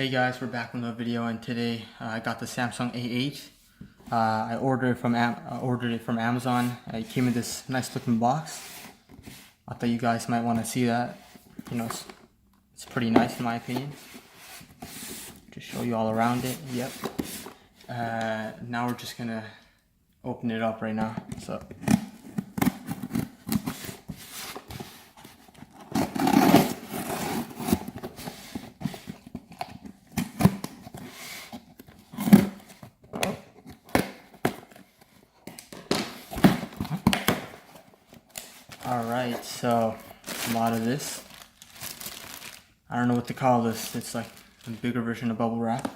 Hey guys, we're back with another video, and today I got the Samsung A8. I ordered it from Amazon. It came in this nice looking box. I thought you guys might want to see that. You know, it's pretty nice in my opinion. Just show you all around it. Yep. Now we're just gonna open it up right now. So. Alright, so a lot of this. I don't know what to call this. It's like a bigger version of bubble wrap.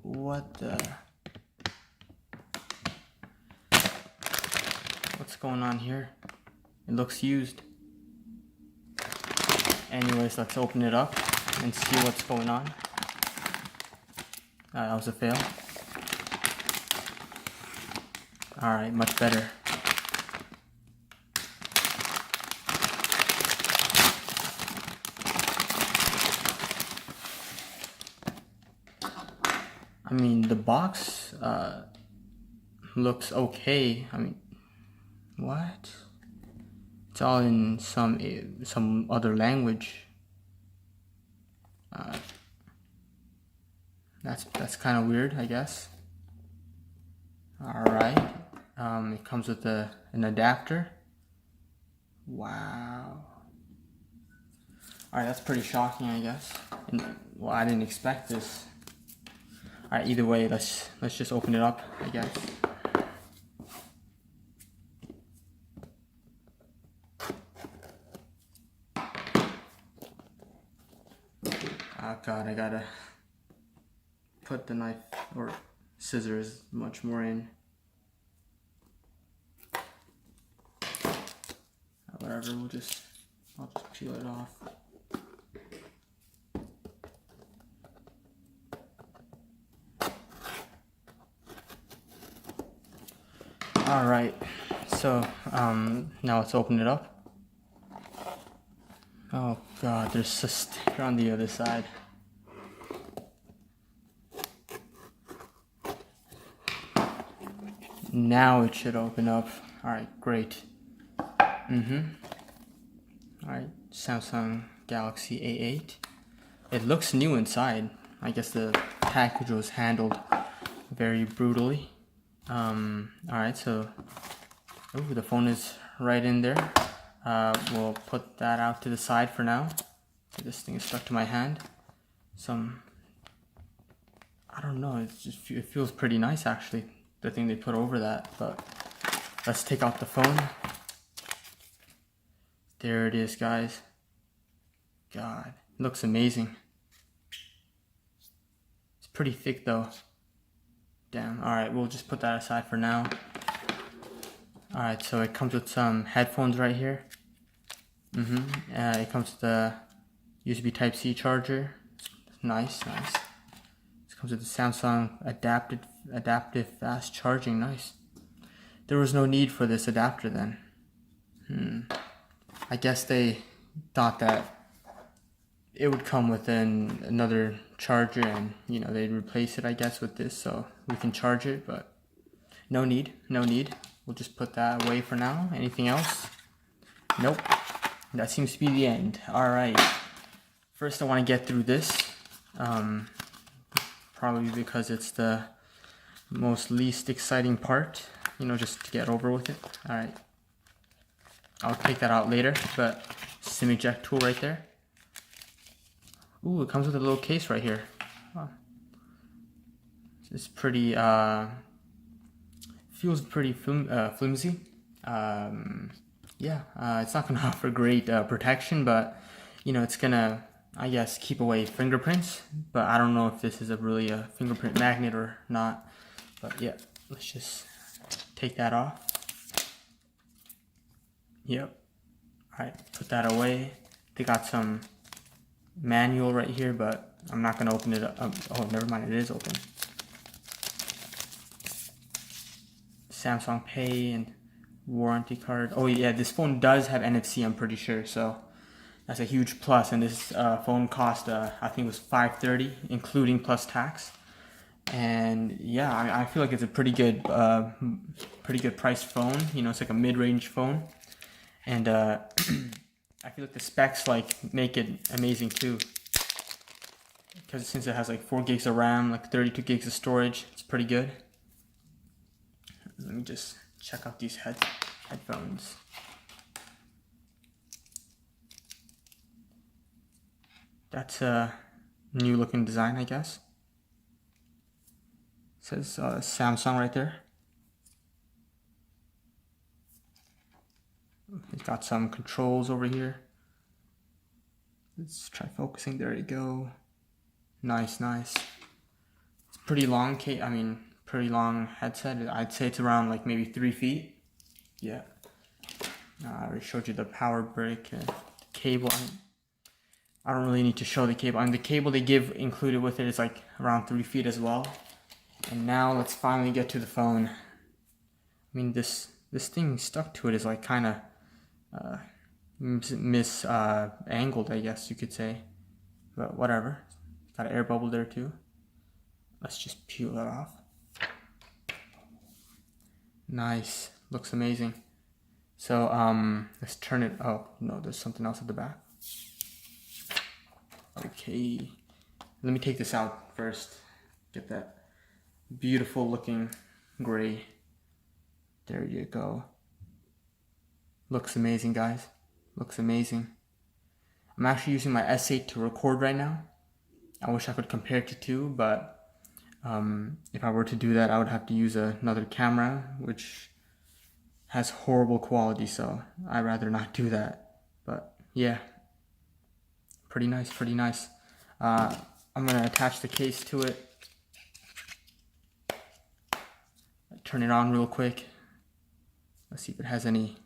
What the? What's going on here? It looks used. Anyways, let's open it up and see what's going on. That was a fail. Alright, much better. I mean, the box looks okay. I mean, what? It's all in some other language. That's kind of weird, I guess. Alright. It comes with an adapter. Wow. Alright, that's pretty shocking, I guess. Well, I didn't expect this. Alright, either way, let's just open it up, I guess. Oh god, I gotta put the knife or scissors much more in. Whatever, I'll just peel it off. Alright, so now let's open it up. Oh god, there's a sticker on the other side. Now it should open up. Alright, great. Alright, Samsung Galaxy A8. It looks new inside. I guess the package was handled very brutally. Alright, so the phone is right in there. We'll put that out to the side for now. So this thing is stuck to my hand. I don't know, it feels pretty nice actually, the thing they put over that. But let's take out the phone. There it is, guys. God, it looks amazing. It's pretty thick though. Damn. Alright, we'll just put that aside for now. Alright, so it comes with some headphones right here. It comes with the USB Type-C charger. Nice. It comes with the Samsung adaptive fast charging. Nice. There was no need for this adapter then. I guess they thought that it would come with another charger, and you know, they'd replace it, I guess, with this so we can charge it, but no need. We'll just put that away for now. Anything else? Nope. That seems to be the end. Alright. First I want to get through this. Probably because it's the most least exciting part. You know, just to get over with it. Alright. I'll take that out later, but SIM eject tool right there. Ooh, it comes with a little case right here. Huh. It's pretty, feels pretty flimsy. It's not gonna offer great protection, but you know, it's gonna, I guess, keep away fingerprints. But I don't know if this is really a fingerprint magnet or not. But yeah, let's just take that off. Yep. Alright, put that away. They got some manual right here, but I'm not going to open it up. Oh, never mind, it is open. Samsung Pay and warranty card. Oh yeah, this phone does have NFC, I'm pretty sure, so that's a huge plus. And this phone cost I think it was $530 including plus tax. And yeah, I feel like it's a pretty good priced phone. You know, it's like a mid-range phone, and I feel like the specs like make it amazing too, because since it has like 4 gigs of RAM, like 32 gigs of storage, it's pretty good. Let me just check out these headphones. That's a new looking design, I guess. It says Samsung right there. It's got some controls over here. Let's try focusing. There you go. Nice, nice. It's pretty long. Pretty long headset. I'd say it's around like maybe 3 feet. Yeah. I already showed you the power brick, the cable. I don't really need to show the cable. And the cable they give included with it is like around 3 feet as well. And now let's finally get to the phone. I mean, this thing stuck to it is like kind of angled, I guess you could say. But whatever. Got an air bubble there too. Let's just peel that off. Nice. Looks amazing. So let's turn it. Oh no, there's something else at the back. Okay, let me take this out first. Get that beautiful looking gray. There you go. Looks amazing, guys. Looks amazing. I'm actually using my S8 to record right now. I wish I could compare it to two, but if I were to do that, I would have to use another camera, which has horrible quality, so I'd rather not do that. But yeah, pretty nice, pretty nice. I'm gonna attach the case to it. Turn it on real quick. Let's see if it has any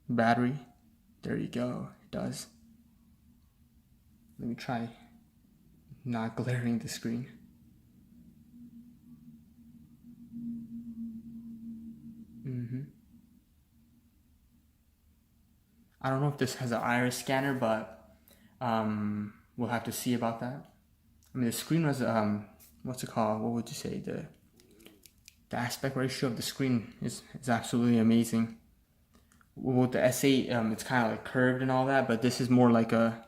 battery. There you go, it does. Let me try not glaring the screen. I don't know if this has an iris scanner, but we'll have to see about that. I mean, the screen was what's it called? What would you say? The aspect ratio of the screen is absolutely amazing. With the S8, it's kind of like curved and all that, but this is more like a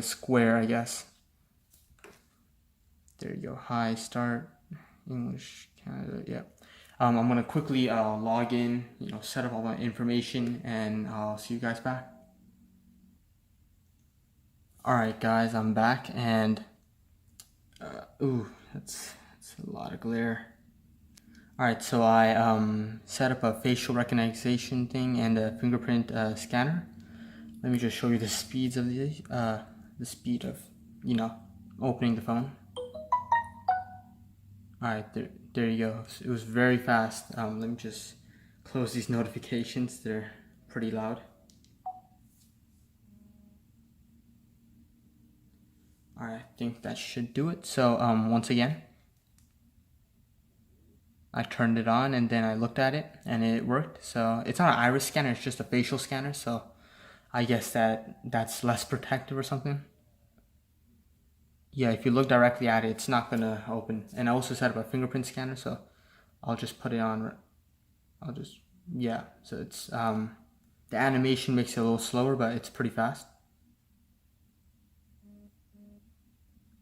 square, I guess. There you go. Hi, start, English, Canada. Yeah. I'm gonna quickly log in, set up all my information, and I'll see you guys back. All right, guys, I'm back, and ooh, that's a lot of glare. All right, so I set up a facial recognition thing and a fingerprint scanner. Let me just show you the speeds of the speed of opening the phone. Alright, there you go. It was very fast. Let me just close these notifications. They're pretty loud. Alright, I think that should do it. So once again, I turned it on and then I looked at it and it worked. So it's not an iris scanner, it's just a facial scanner. So I guess that's less protective or something. Yeah, if you look directly at it, it's not gonna open. And I also set up a fingerprint scanner, so I'll just put it on. Yeah. So it's the animation makes it a little slower, but it's pretty fast.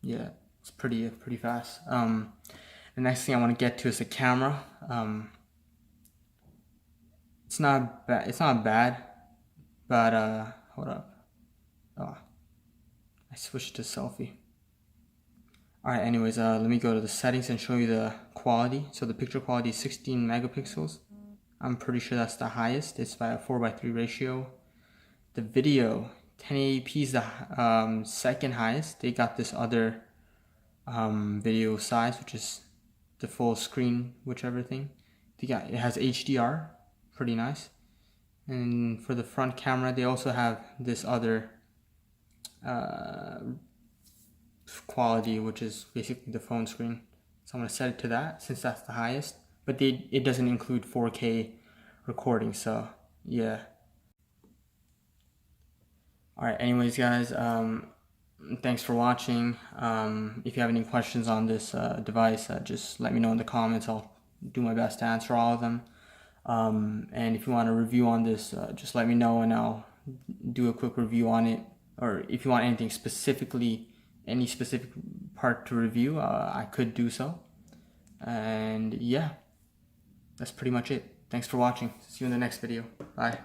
Yeah, it's pretty fast. The next thing I want to get to is the camera. It's not bad. It's not bad, but hold up. Oh, I switched to selfie. Alright, anyways, let me go to the settings and show you the quality. So the picture quality is 16 megapixels. I'm pretty sure that's the highest. It's by a 4:3 ratio. The video, 1080p is the second highest. They got this other video size, which is the full screen, whichever thing. It has HDR, pretty nice. And for the front camera, they also have this other quality, which is basically the phone screen. So I'm going to set it to that since that's the highest, but it doesn't include 4K recording. So yeah. All right, anyways guys, thanks for watching. If you have any questions on this device, just let me know in the comments. I'll do my best to answer all of them. And if you want a review on this, just let me know and I'll do a quick review on it. Or if you want anything specifically, any specific part to review, I could do so. And yeah, that's pretty much it. Thanks for watching. See you in the next video. Bye.